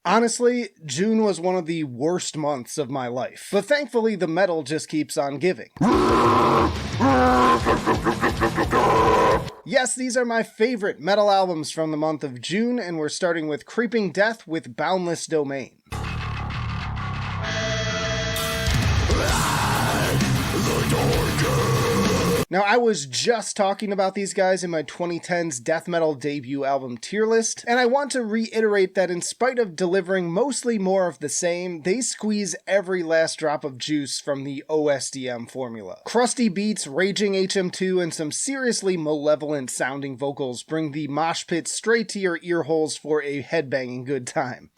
Honestly, June was one of the worst months of my life, but thankfully the metal just keeps on giving. Yes, these are my favorite metal albums from the month of June, and we're starting with Creeping Death with Boundless Domain. Now, I was just talking about these guys in my 2010s death metal debut album tier list, and I want to reiterate that in spite of delivering mostly more of the same, they squeeze every last drop of juice from the OSDM formula. Crusty beats, raging HM2, and some seriously malevolent sounding vocals bring the mosh pit straight to your ear holes for a headbanging good time.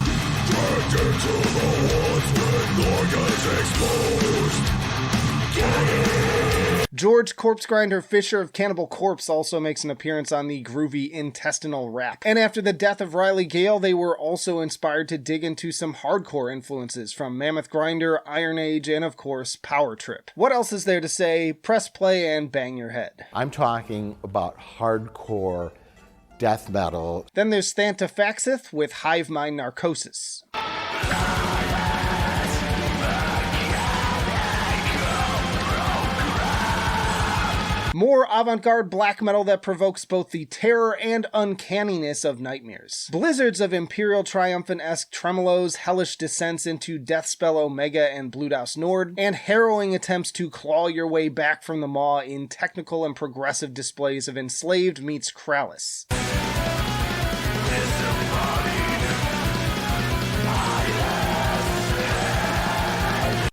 George Corpsegrinder Fisher of Cannibal Corpse also makes an appearance on the groovy Intestinal Rap. And after the death of Riley Gale, they were also inspired to dig into some hardcore influences from Mammoth Grinder, Iron Age, and of course, Power Trip. What else is there to say? Press play and bang your head. I'm talking about hardcore death metal. Then there's Thantifaxath with Hive Mind Narcosis. More avant-garde black metal that provokes both the terror and uncanniness of nightmares. Blizzards of Imperial Triumphant-esque tremolos, hellish descents into Deathspell Omega and Bluthaus Nord, and harrowing attempts to claw your way back from the maw in technical and progressive displays of Enslaved meets Krallice.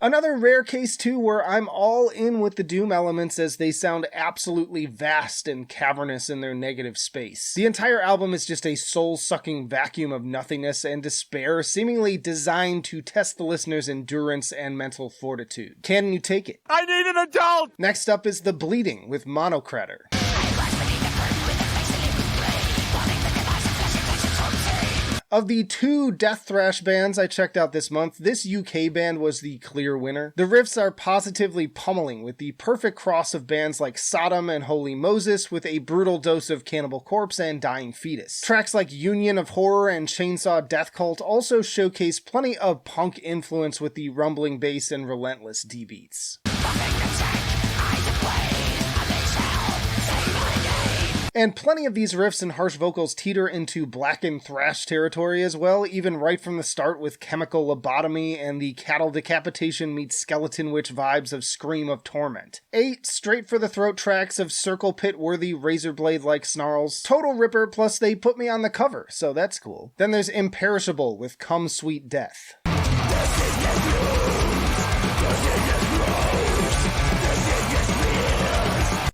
Another rare case too where I'm all in with the doom elements as they sound absolutely vast and cavernous in their negative space. The entire album is just a soul-sucking vacuum of nothingness and despair, seemingly designed to test the listener's endurance and mental fortitude. Can you take it? I need an adult! Next up is The Bleeding with Monokrator. Of the two death thrash bands I checked out this month, this UK band was the clear winner. The riffs are positively pummeling, with the perfect cross of bands like Sodom and Holy Moses, with a brutal dose of Cannibal Corpse and Dying Fetus. Tracks like Union of Horror and Chainsaw Death Cult also showcase plenty of punk influence with the rumbling bass and relentless D-beats. And plenty of these riffs and harsh vocals teeter into Blackened thrash territory as well, even right from the start with Chemical Lobotomy and the cattle decapitation meets skeleton witch vibes of Scream of Torment. 8 straight for the throat tracks of circle pit worthy razor blade like snarls. Total ripper, plus they put me on the cover, so that's cool. Then there's Imperishable with Come Sweet Death.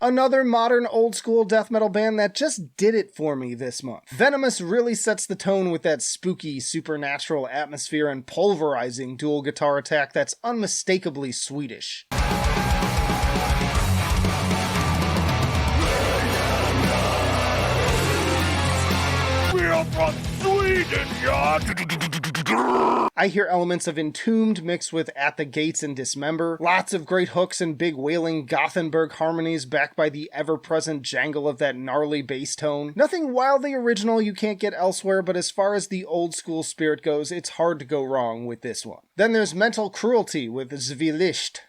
Another modern old-school death metal band that just did it for me this month. Venomous really sets the tone with that spooky, supernatural atmosphere and pulverizing dual guitar attack that's unmistakably Swedish. We're from Sweden, yeah! I hear elements of Entombed mixed with At the Gates and Dismember, lots of great hooks and big wailing Gothenburg harmonies backed by the ever-present jangle of that gnarly bass tone. Nothing wildly original you can't get elsewhere, but as far as the old school spirit goes, it's hard to go wrong with this one. Then there's Mental Cruelty with Zwielicht.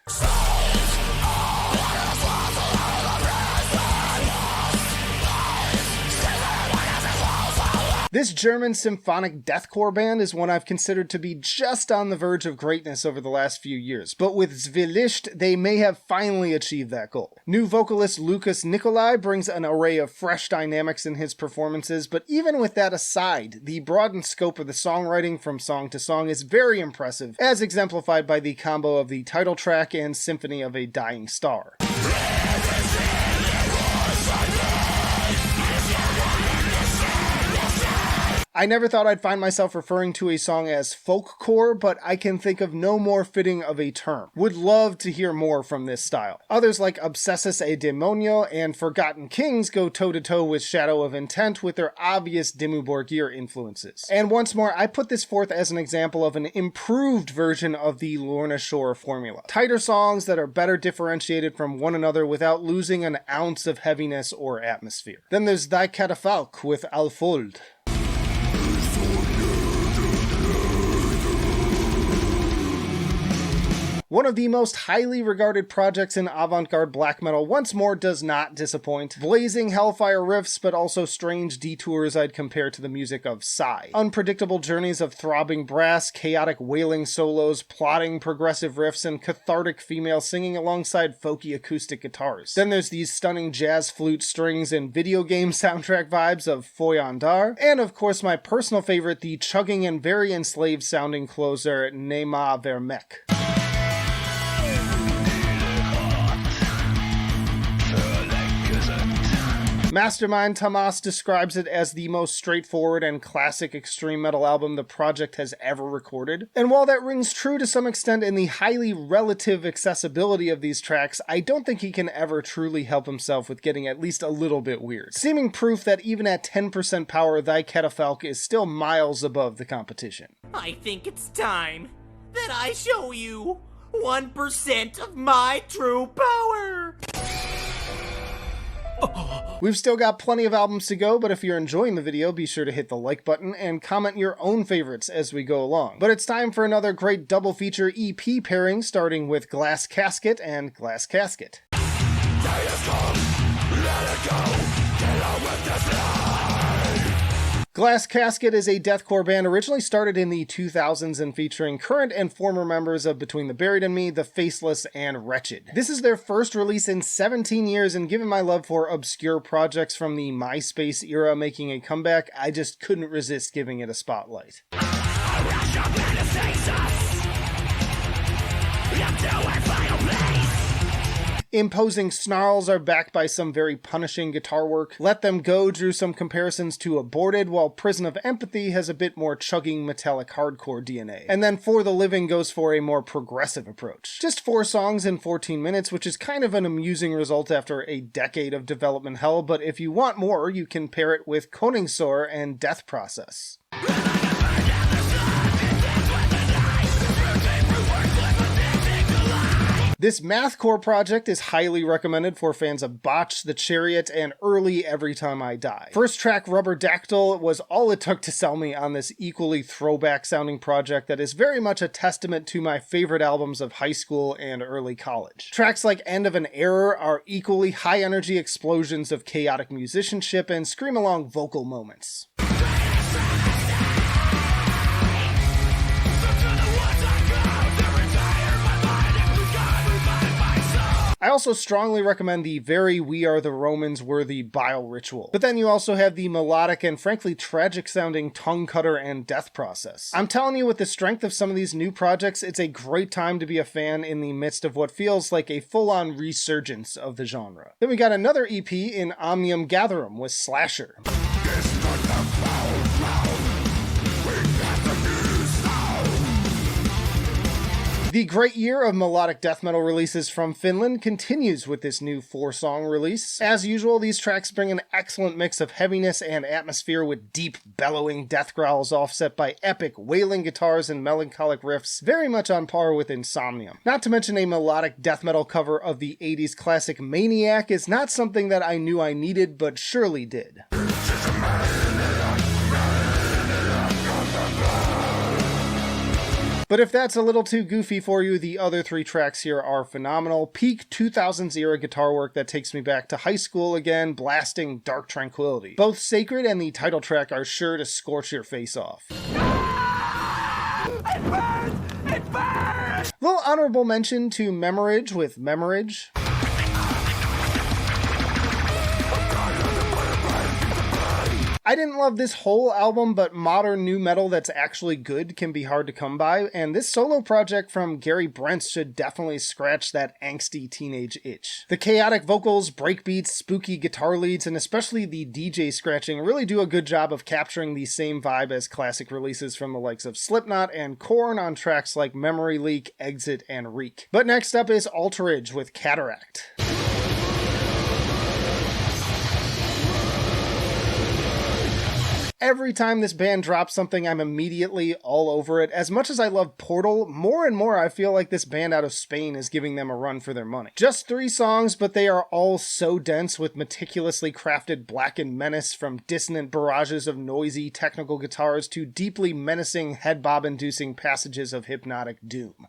This German symphonic deathcore band is one I've considered to be just on the verge of greatness over the last few years, but with Zwielicht, they may have finally achieved that goal. New vocalist Lukas Nicolai brings an array of fresh dynamics in his performances, but even with that aside, the broadened scope of the songwriting from song to song is very impressive, as exemplified by the combo of the title track and Symphony of a Dying Star. I never thought I'd find myself referring to a song as folkcore, but I can think of no more fitting of a term. Would love to hear more from this style. Others like Obsessus e Demonio and Forgotten Kings go toe-to-toe with Shadow of Intent with their obvious Dimmu Borgir influences. And once more, I put this forth as an example of an improved version of the Lorna Shore formula. Tighter songs that are better differentiated from one another without losing an ounce of heaviness or atmosphere. Then there's Die Catafalque with Alföld. One of the most highly regarded projects in avant-garde black metal once more does not disappoint. Blazing hellfire riffs, but also strange detours I'd compare to the music of Psy. Unpredictable journeys of throbbing brass, chaotic wailing solos, plotting progressive riffs, and cathartic female singing alongside folky acoustic guitars. Then there's these stunning jazz flute strings and video game soundtrack vibes of Foy Andar, and of course my personal favorite, the chugging and very enslaved sounding closer Nema Vermek. Mastermind Tomassi describes it as the most straightforward and classic extreme metal album the project has ever recorded. And while that rings true to some extent in the highly relative accessibility of these tracks, I don't think he can ever truly help himself with getting at least a little bit weird. Seeming proof that even at 10% power, thy Catafalque is still miles above the competition. I think it's time that I show you 1% of my true power! We've still got plenty of albums to go, but if you're enjoying the video, be sure to hit the like button and comment your own favorites as we go along. But it's time for another great double feature EP pairing, starting with Glass Casket and Glass Casket. Glass Casket is a deathcore band originally started in the 2000s and featuring current and former members of Between the Buried and Me, The Faceless, and Wretched. This is their first release in 17 years, and given my love for obscure projects from the MySpace era making a comeback, I just couldn't resist giving it a spotlight. Imposing snarls are backed by some very punishing guitar work. Let Them Go drew some comparisons to Aborted, while Prison of Empathy has a bit more chugging metallic hardcore DNA. And then For the Living goes for a more progressive approach. Just 4 songs in 14 minutes, which is kind of an amusing result after a decade of development hell, but if you want more, you can pair it with Koningsor and Death Process. This Mathcore project is highly recommended for fans of Botch, The Chariot, and early Every Time I Die. First track, Rubber Dactyl, was all it took to sell me on this equally throwback sounding project that is very much a testament to my favorite albums of high school and early college. Tracks like End of an Era are equally high energy explosions of chaotic musicianship and scream-along vocal moments. I also strongly recommend the very We Are the Romans worthy Bile Ritual. But then you also have the melodic and frankly tragic sounding Tongue Cutter and Death Process. I'm telling you, with the strength of some of these new projects, it's a great time to be a fan in the midst of what feels like a full-on resurgence of the genre. Then we got another EP in Omnium Gatherum with Slasher. The great year of melodic death metal releases from Finland continues with this new 4-song release. As usual, these tracks bring an excellent mix of heaviness and atmosphere with deep, bellowing death growls offset by epic, wailing guitars and melancholic riffs, very much on par with Insomnium. Not to mention a melodic death metal cover of the 80s classic Maniac is not something that I knew I needed, but surely did. But if that's a little too goofy for you, the other 3 tracks here are phenomenal. Peak 2000s era guitar work that takes me back to high school again, blasting Dark Tranquility. Both Sacred and the title track are sure to scorch your face off. It burns! It burns! Little honorable mention to Memorage with Memorage. I didn't love this whole album, but modern new metal that's actually good can be hard to come by, and this solo project from Gary Brents should definitely scratch that angsty teenage itch. The chaotic vocals, breakbeats, spooky guitar leads, and especially the DJ scratching really do a good job of capturing the same vibe as classic releases from the likes of Slipknot and Korn on tracks like Memory Leak, Exit, and Reek. But next up is Alterage with Cataract. Every time this band drops something, I'm immediately all over it. As much as I love Portal, more and more I feel like this band out of Spain is giving them a run for their money. Just 3 songs, but they are all so dense with meticulously crafted Blackened menace, from dissonant barrages of noisy technical guitars to deeply menacing head bob-inducing passages of hypnotic doom.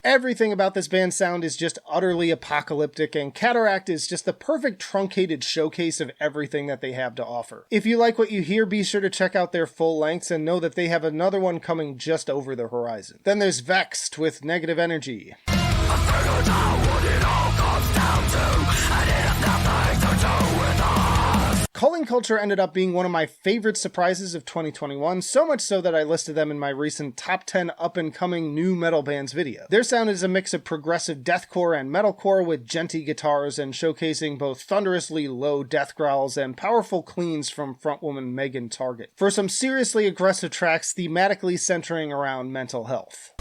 Everything about this band's sound is just utterly apocalyptic, and Cataract is just the perfect truncated showcase of everything that they have to offer. If you like what you hear, be sure to check out their full lengths and know that they have another one coming just over the horizon. Then there's Vexed with Negative Energy. Culling Culture ended up being one of my favorite surprises of 2021, so much so that I listed them in my recent top 10 up-and-coming new metal bands video. Their sound is a mix of progressive deathcore and metalcore with djenty guitars and showcasing both thunderously low death growls and powerful cleans from frontwoman Megan Target, for some seriously aggressive tracks thematically centering around mental health.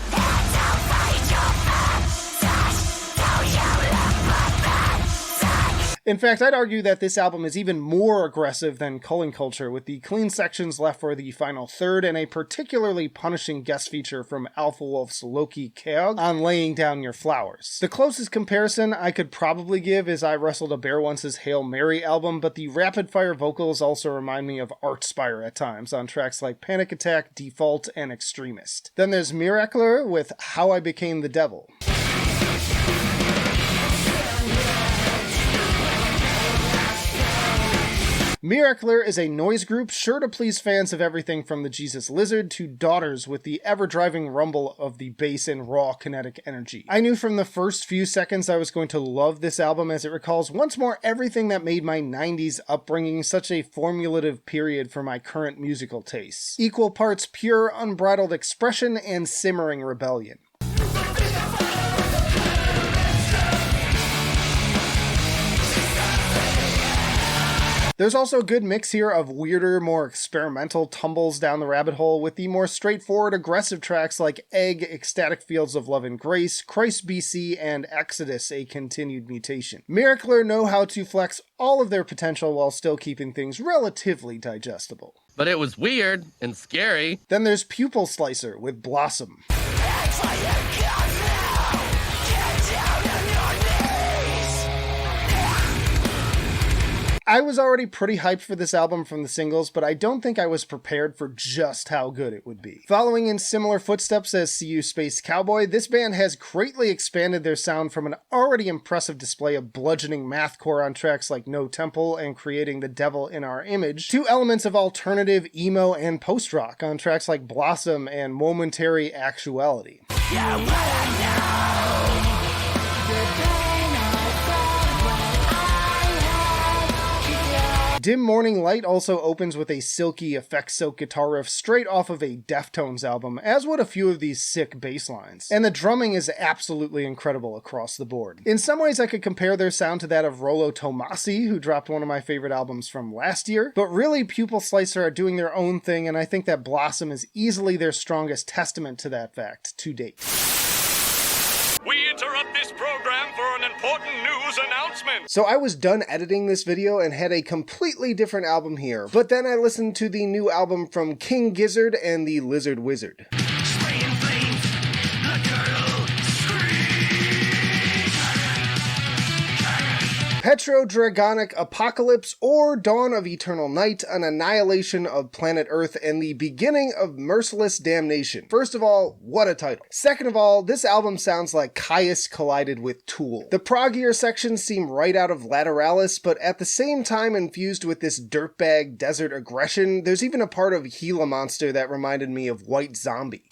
In fact, I'd argue that this album is even more aggressive than Culling Culture, with the clean sections left for the final third and a particularly punishing guest feature from Alpha Wolf's Loki Keog on Laying Down Your Flowers. The closest comparison I could probably give is I Wrestled a Bear Once's Hail Mary album, but the rapid-fire vocals also remind me of Archspire at times on tracks like Panic Attack, Default, and Extremist. Then there's Miracler with How I Became the Devil. Miracler is a noise group sure to please fans of everything from the Jesus Lizard to Daughters with the ever-driving rumble of the bass and raw kinetic energy. I knew from the first few seconds I was going to love this album, as it recalls once more everything that made my 90s upbringing such a formulative period for my current musical tastes. Equal parts pure, unbridled expression and simmering rebellion. There's also a good mix here of weirder, more experimental tumbles down the rabbit hole with the more straightforward, aggressive tracks like Egg, Ecstatic Fields of Love and Grace, Christ BC, and Exodus, A Continued Mutation. Miracler know how to flex all of their potential while still keeping things relatively digestible. But it was weird and scary. Then there's Pupil Slicer with Blossom. I was already pretty hyped for this album from the singles, but I don't think I was prepared for just how good it would be. Following in similar footsteps as SeeYouSpaceCowboy, this band has greatly expanded their sound from an already impressive display of bludgeoning mathcore on tracks like No Temple and Creating the Devil in Our Image, to elements of alternative, emo, and post-rock on tracks like Blossom and Momentary Actuality. Dim Morning Light also opens with a silky, effect-soaked guitar riff straight off of a Deftones album, as would a few of these sick bass lines. And the drumming is absolutely incredible across the board. In some ways I could compare their sound to that of Rolo Tomassi, who dropped one of my favorite albums from last year, but really Pupil Slicer are doing their own thing, and I think that Blossom is easily their strongest testament to that fact to date. We interrupt this program for an important news announcement. So I was done editing this video and had a completely different album here, but then I listened to the new album from King Gizzard and the Lizard Wizard. Spraying flames, the girl Petrodragonic Apocalypse or Dawn of Eternal Night, an annihilation of planet Earth and the beginning of merciless damnation. First of all, what a title. Second of all, this album sounds like Kyuss collided with Tool. The proggier sections seem right out of Lateralis, but at the same time infused with this dirtbag desert aggression. There's even a part of Gila Monster that reminded me of White Zombie.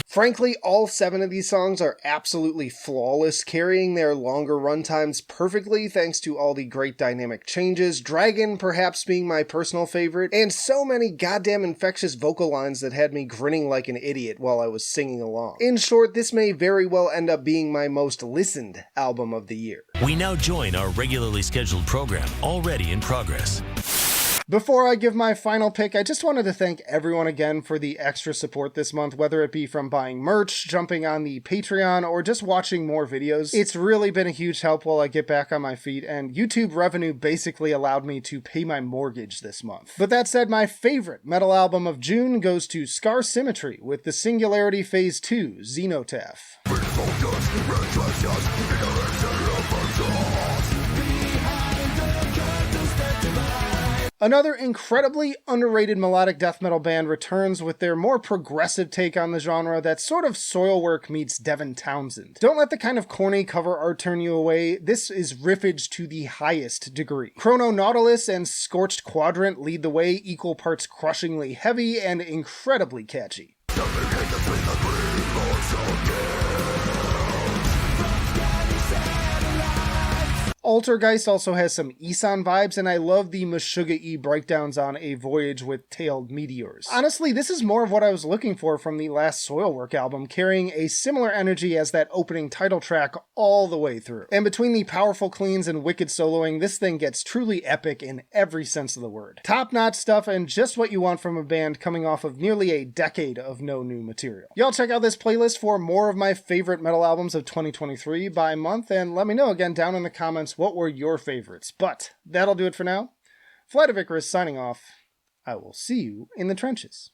Frankly, all 7 of these songs are absolutely flawless, carrying their longer runtimes perfectly thanks to all the great dynamic changes, Dragon perhaps being my personal favorite, and so many goddamn infectious vocal lines that had me grinning like an idiot while I was singing along. In short, this may very well end up being my most listened album of the year. We now join our regularly scheduled program, already in progress. Before I give my final pick, I just wanted to thank everyone again for the extra support this month, whether it be from buying merch, jumping on the Patreon, or just watching more videos. It's really been a huge help while I get back on my feet, and YouTube revenue basically allowed me to pay my mortgage this month. But that said, my favorite metal album of June goes to Scar Symmetry with the Singularity Phase 2, Xenotaph. Another incredibly underrated melodic death metal band returns with their more progressive take on the genre that's sort of Soilwork meets Devin Townsend. Don't let the kind of corny cover art turn you away, this is riffage to the highest degree. Chrono Nautilus and Scorched Quadrant lead the way, equal parts crushingly heavy and incredibly catchy. Altergeist also has some Isan vibes, and I love the Meshuggah-y breakdowns on A Voyage with Tailed Meteors. Honestly, this is more of what I was looking for from the last Soilwork album, carrying a similar energy as that opening title track all the way through. And between the powerful cleans and wicked soloing, this thing gets truly epic in every sense of the word. Top-notch stuff and just what you want from a band coming off of nearly a decade of no new material. Y'all check out this playlist for more of my favorite metal albums of 2023 by month, and let me know again down in the comments what were your favorites. But that'll do it for now. Flight of Icarus signing off. I will see you in the trenches.